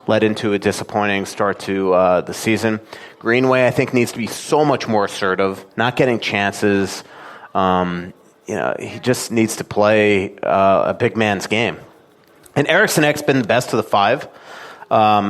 led into a disappointing start to the season. Greenway, I think, needs to be so much more assertive, not getting chances. He just needs to play a big man's game. And Eriksson Ek's been the best of the five.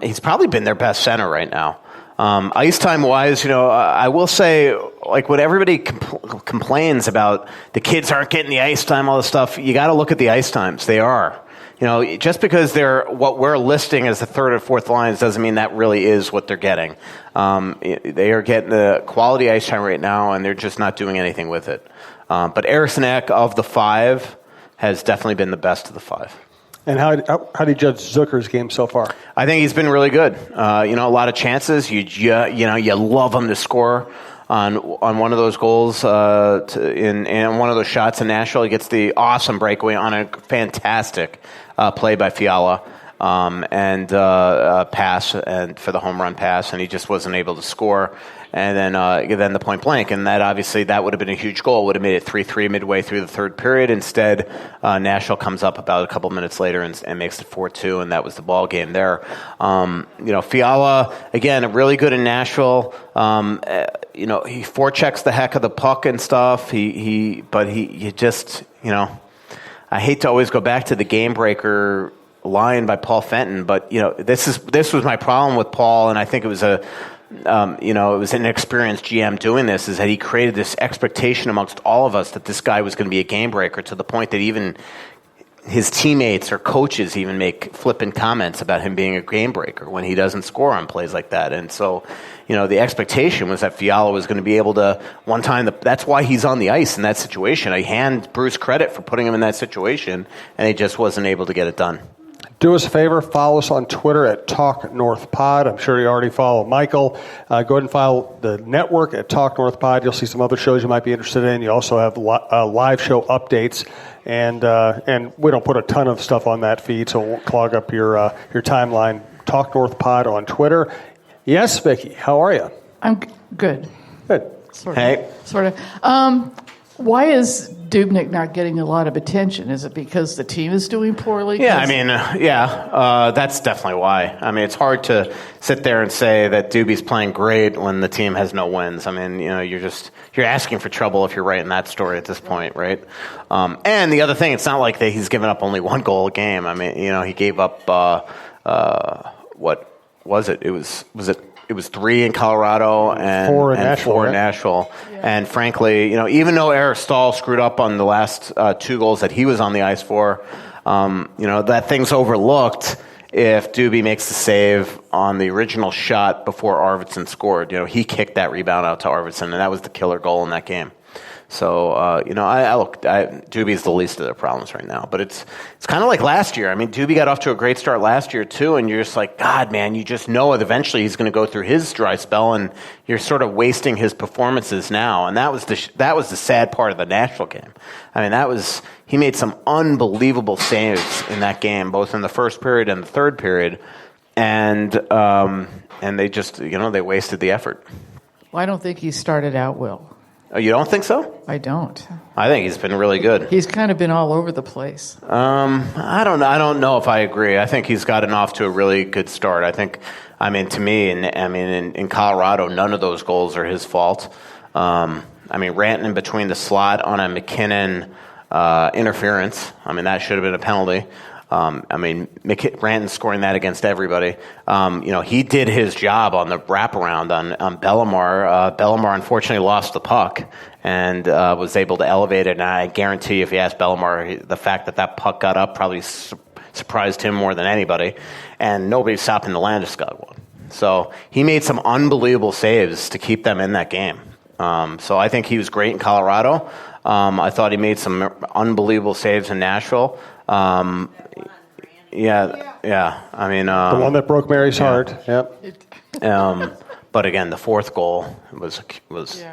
He's probably been their best center right now. Ice time wise, I will say, like, when everybody complains about the kids aren't getting the ice time, all this stuff, you got to look at the ice times. They are. Just because they're what we're listing as the third or fourth lines doesn't mean that really is what they're getting. They are getting the quality ice time right now, and they're just not doing anything with it. But Eriksson Ek, of the five, has definitely been the best of the five. And how do you judge Zucker's game so far? I think he's been really good. A lot of chances. You love him to score on one of those goals in one of those shots in Nashville. He gets the awesome breakaway on a fantastic play by Fiala and pass and for the home run pass, and he just wasn't able to score. And then the point blank, and that would have been a huge goal. Would have made it 3-3 midway through the third period. Instead, Nashville comes up about a couple minutes later and makes it 4-2, and that was the ball game there. Fiala, again, really good in Nashville. He forechecks the heck of the puck and stuff. I hate to always go back to the game breaker line by Paul Fenton, but this was my problem with Paul, and I think it was it was an experienced GM doing this, is that he created this expectation amongst all of us that this guy was going to be a game breaker, to the point that even his teammates or coaches even make flippant comments about him being a game breaker when he doesn't score on plays like that. And so, the expectation was that Fiala was going to be able to, one time, that's why he's on the ice in that situation. I hand Bruce credit for putting him in that situation, and he just wasn't able to get it done. Do us a favor, follow us on Twitter at TalkNorthPod. I'm sure you already follow Michael. Go ahead and follow the network at TalkNorthPod. You'll see some other shows you might be interested in. You also have live show updates, and we don't put a ton of stuff on that feed, so it won't clog up your timeline. TalkNorthPod on Twitter. Yes, Vicki, how are you? I'm good. Good. Sort of. Why is Dubnyk not getting a lot of attention? Is it because the team is doing poorly? That's definitely why. It's hard to sit there and say that Doobie's playing great when the team has no wins. You're asking for trouble if you're writing that story at this point, right? And the other thing, it's not like that he's given up only one goal a game. He gave up what was it? It was 3 in Colorado and 4 in Nashville. Yeah. And frankly, even though Eric Stahl screwed up on the last 2 goals that he was on the ice for, that thing's overlooked if Doobie makes the save on the original shot before Arvidsson scored. He kicked that rebound out to Arvidsson, and that was the killer goal in that game. So, Doobie's the least of their problems right now. But it's kind of like last year. Doobie got off to a great start last year, too, and you're just like, God, man, you just know that eventually he's going to go through his dry spell, and you're sort of wasting his performances now. And that was the sad part of the Nashville game. He made some unbelievable saves in that game, both in the first period and the third period, and they just, they wasted the effort. Well, I don't think he started out well. Oh, you don't think so? I don't. I think he's been really good. He's kind of been all over the place. I don't know if I agree. I think he's gotten off to a really good start. To me, in Colorado, none of those goals are his fault. Rantanen between the slot on a McKinnon interference. That should have been a penalty. Rantanen scoring that against everybody. He did his job on the wraparound on Bellemare. Bellemare unfortunately lost the puck and was able to elevate it. And I guarantee if you ask Bellemare, the fact that puck got up probably surprised him more than anybody. And nobody stopping the Landeskog one. So he made some unbelievable saves to keep them in that game. So I think he was great in Colorado. I thought he made some unbelievable saves in Nashville. The one that broke Mary's heart. Yep. But again, the fourth goal was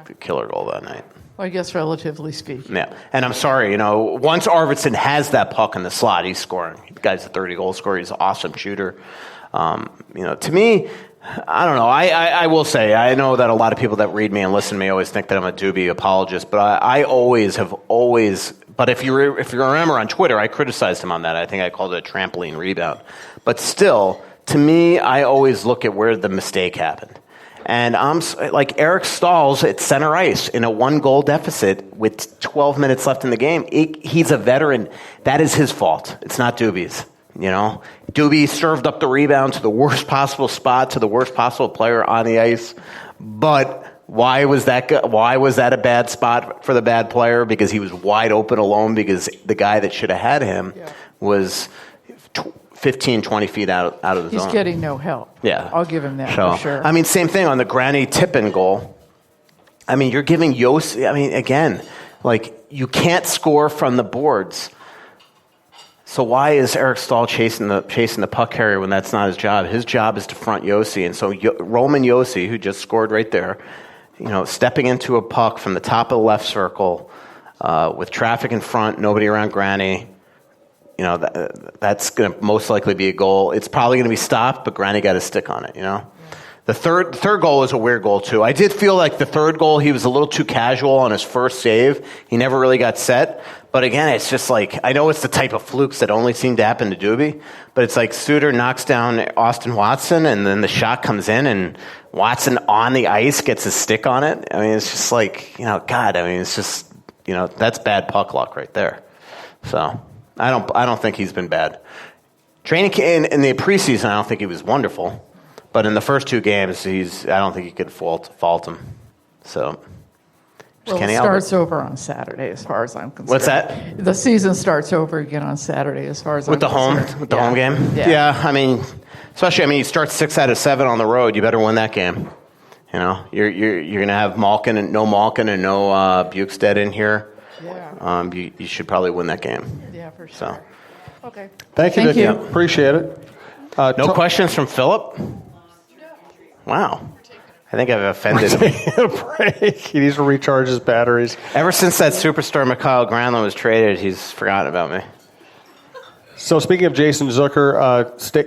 the killer goal that night. Well, I guess relatively speaking. Yeah, and I'm sorry, once Arvidsson has that puck in the slot, he's scoring. The guy's a 30-goal scorer. He's an awesome shooter. To me, I don't know. I will say, I know that a lot of people that read me and listen to me always think that I'm a Doobie apologist, but I have always. But if you remember on Twitter, I criticized him on that. I think I called it a trampoline rebound. But still, to me, I always look at where the mistake happened. And I'm like Eric Staal's at center ice in a 1-goal deficit with 12 minutes left in the game. He's a veteran. That is his fault. It's not Doobie's. Doobie served up the rebound to the worst possible spot, to the worst possible player on the ice. But why was that a bad spot for the bad player? Because he was wide open alone, because the guy that should have had him was 15, 20 feet out of the zone. He's getting no help. Yeah. I'll give him that for sure. I mean, same thing on the Granny Tippin goal. I mean, you're giving Yossi, again, like, you can't score from the boards. So why is Eric Staal chasing the puck carrier when that's not his job? His job is to front Yossi. And so Roman Yossi, who just scored right there, stepping into a puck from the top of the left circle with traffic in front, nobody around Granny, that's going to most likely be a goal. It's probably going to be stopped, but Granny got a stick on it, The third goal is a weird goal, too. I did feel like the third goal, he was a little too casual on his first save. He never really got set. But again, it's just like, I know it's the type of flukes that only seem to happen to Doobie, but it's like Suter knocks down Austin Watson, and then the shot comes in, and Watson on the ice gets his stick on it. I mean, it's just like, God, it's just, that's bad puck luck right there. So I don't think he's been bad. Training in the preseason, I don't think he was wonderful. But in the first 2 games, I don't think you could fault him. So, it starts over on Saturday, as far as I'm concerned. What's that? The season starts over again on Saturday, as far as I'm concerned. With the home game? Yeah, especially, you start 6 out of 7 on the road. You better win that game. You're going to have no Malkin and no Bukestad in here. Yeah. You should probably win that game. Yeah, for sure. So. Okay. Thank you, Vicky. Appreciate it. No questions from Philip? Wow. I think I've offended him. Taking a break. He needs to recharge his batteries. Ever since that superstar Mikhail Granlund was traded, he's forgotten about me. So speaking of Jason Zucker,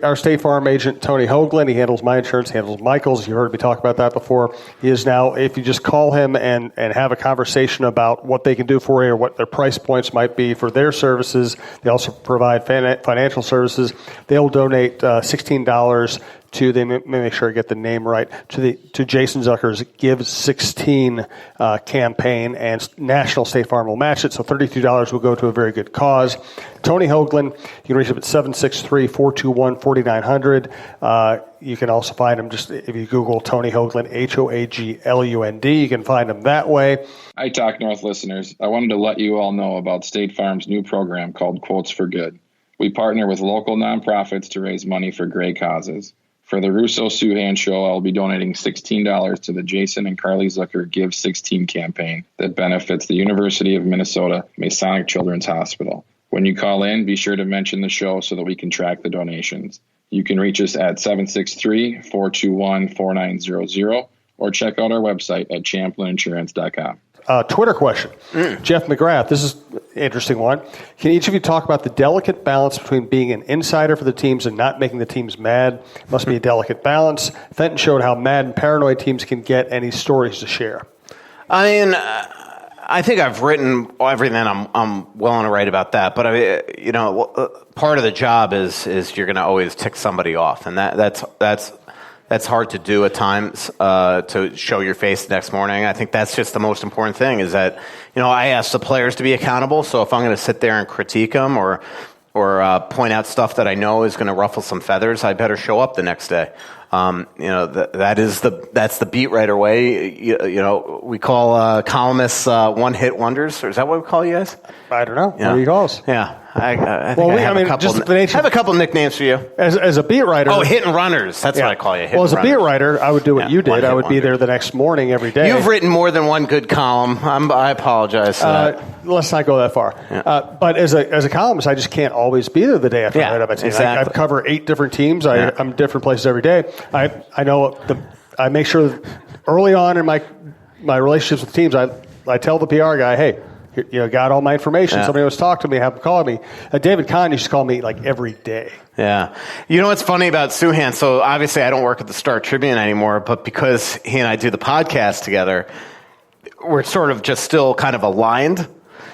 our State Farm agent, Tony Hoagland, he handles my insurance, handles Michael's. You heard me talk about that before. He is now, if you just call him and have a conversation about what they can do for you or what their price points might be for their services, they also provide financial services. They'll donate $16 to, they may make sure I get the name right, to Jason Zucker's Give 16 campaign, and National State Farm will match it, so $32 will go to a very good cause. Tony Hoagland, you can reach him at 763-421-4900. You can also find him just if you Google Tony Hoagland, Hoaglund. You can find him that way. Hi, Talk North listeners. I wanted to let you all know about State Farm's new program called Quotes for Good. We partner with local nonprofits to raise money for great causes. For the Russo-Souhan Show, I'll be donating $16 to the Jason and Carly Zucker Give 16 campaign that benefits the University of Minnesota Masonic Children's Hospital. When you call in, be sure to mention the show so that we can track the donations. You can reach us at 763-421-4900 or check out our website at champlininsurance.com. Twitter question. Jeff McGrath, this is an interesting one. Can each of you talk about the delicate balance between being an insider for the teams and not making the teams mad? Must be a delicate balance. Fenton showed how mad and paranoid teams can get. Any stories to share? I think I've written everything I'm willing to write about that. But part of the job is you're going to always tick somebody off, and that's hard to do at times, to show your face the next morning. I think that's just the most important thing is that, I ask the players to be accountable. So if I'm going to sit there and critique them or point out stuff that I know is going to ruffle some feathers, I better show up the next day. That's the beat writer way. We call columnists one-hit wonders. Or is that what we call you guys? I don't know. What do you call us? Yeah. I have a couple nicknames for you. As a beat writer. Oh, hit and runners. That's what I call you. As a beat writer, I would do what you did. I would be there the next morning every day. You've written more than one good column. I apologize for that. Let's not go that far. Yeah. But as a columnist, I just can't always be there the day after I write up my team. Exactly. I cover 8 different teams. I'm different places every day. I know I make sure that early on in my relationships with teams, I tell the PR guy, hey, got all my information. Yeah. Somebody wants to talk to me, have them call me. David Kahn used to call me like every day. Yeah. You know what's funny about Souhan? So obviously I don't work at the Star Tribune anymore, but because he and I do the podcast together, we're sort of just still kind of aligned.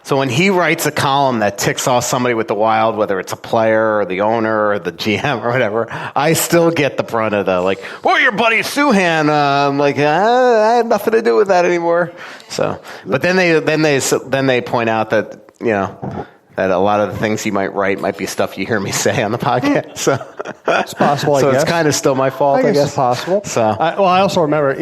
So when he writes a column that ticks off somebody with the Wild, whether it's a player or the owner or the GM or whatever, I still get the brunt of the well, your buddy Souhan. I'm like, I had nothing to do with that anymore. So, but then they point out that that a lot of the things you might write might be stuff you hear me say on the podcast. So it's possible. So I guess it's kind of still my fault. I guess it's possible. So I also remember,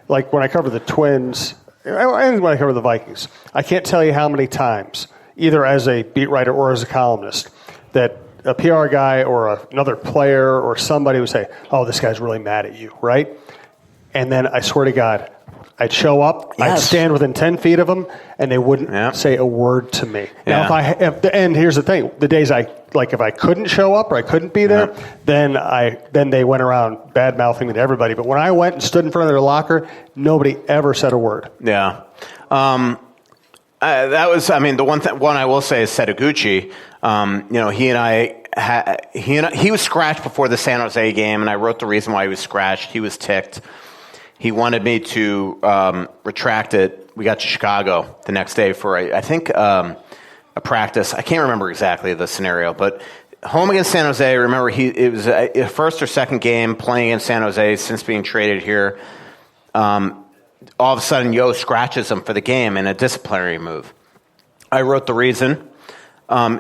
like when I covered the Twins. And when I cover the Vikings, I can't tell you how many times, either as a beat writer or as a columnist, that a PR guy or another player or somebody would say, "Oh, this guy's really mad at you," right? And then I swear to God, I'd show up, I'd stand within 10 feet of them, and they wouldn't say a word to me. Now, and here's the thing: the days if I couldn't show up or I couldn't be there, then they went around bad mouthing me to everybody. But when I went and stood in front of their locker, nobody ever said a word. Yeah. That was, the one I will say is Setaguchi. He was scratched before the San Jose game, and I wrote the reason why he was scratched. He was ticked. He wanted me to retract it. We got to Chicago the next day for, a practice. I can't remember exactly the scenario, but home against San Jose, remember, it was a first or second game playing in San Jose since being traded here. All of a sudden, Yo scratches him for the game in a disciplinary move. I wrote the reason.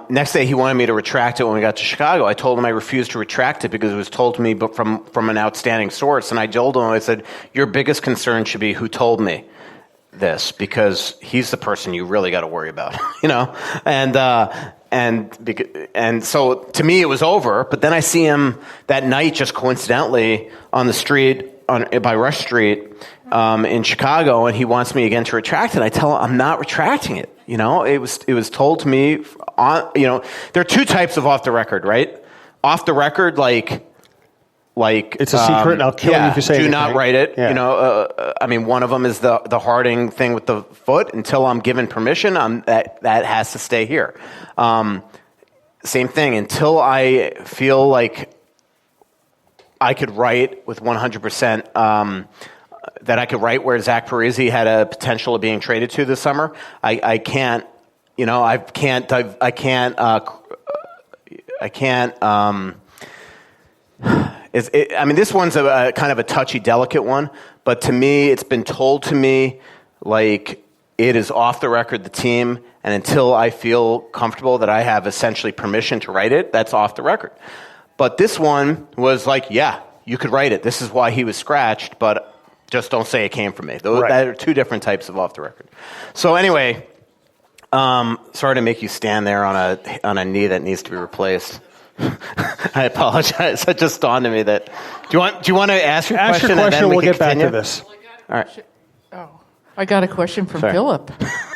Next day, he wanted me to retract it when we got to Chicago. I told him I refused to retract it because it was told to me from an outstanding source. And I told him, I said, your biggest concern should be who told me this, because he's the person you really got to worry about, And so to me, it was over. But then I see him that night, just coincidentally, on the street by Rush Street in Chicago, and he wants me again to retract it. I tell him I'm not retracting it. It was told to me there are two types of off the record, right? Off the record, like it's a secret, and I'll kill you if you say anything. Do not write it. Yeah. One of them is the Harding thing with the foot. Until I'm given permission, that has to stay here. Same thing. Until I feel like I could write with 100%, that I could write where Zach Parise had a potential of being traded to this summer. I can't. This one's a kind of a touchy, delicate one, but to me, it's been told to me like it is off the record, the team, and until I feel comfortable that I have essentially permission to write it, that's off the record. But this one was like, yeah, you could write it. This is why he was scratched, but just don't say it came from me. That are two different types of off the record. So anyway, sorry to make you stand there on a knee that needs to be replaced. I apologize. It just dawned on me that. Do you want to ask your question? And then we'll get continue? back to this. All right. I got a question from Philip.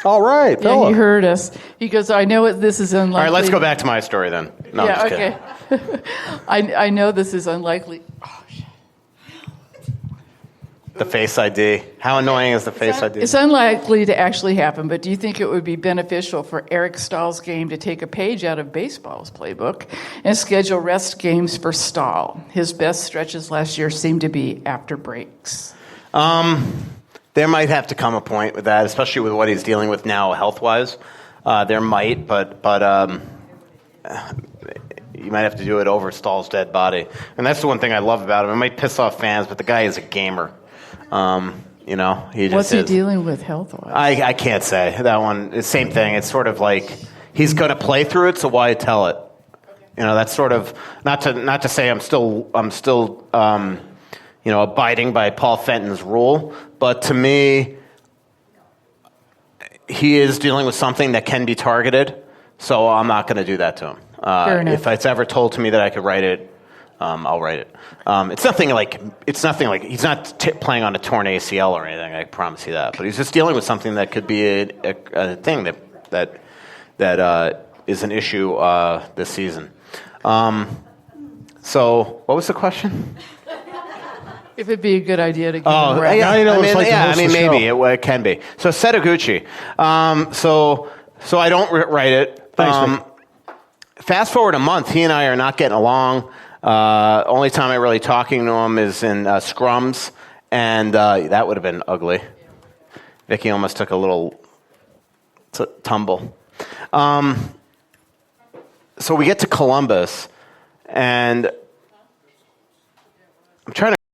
All right, Philip. Yeah, he heard us. He goes, I know this is unlikely. All right, let's go back to my story then. No, I'm just okay. I know this is unlikely. Oh, shit. The Face ID. How annoying is the Face ID? It's unlikely to actually happen, but do you think it would be beneficial for Eric Stahl's game to take a page out of baseball's playbook and schedule rest games for Stahl? His best stretches last year seemed to be after breaks. There might have to come a point with that, especially with what he's dealing with now health-wise. There might, but you might have to do it over Stahl's dead body. And that's the one thing I love about him. It might piss off fans, but the guy is a gamer. He just What's he dealing with health-wise? I can't say. That one, it's the same thing. It's sort of like he's going to play through it, so why tell it? That's sort of not to say I'm still abiding by Paul Fenton's rule, but to me, he is dealing with something that can be targeted, so I'm not going to do that to him. If it's ever told to me that I could write it, I'll write it. It's nothing like he's not playing on a torn ACL or anything. I promise you that. But he's just dealing with something that could be a thing that is an issue this season. So, what was the question? If it'd be a good idea to give him a rest. Maybe it can be. So Setaguchi. So I don't write it. Thanks, fast forward a month, he and I are not getting along. Only time I'm really talking to him is in scrums, and that would have been ugly. Vicky almost took a little tumble. So we get to Columbus, and I'm trying to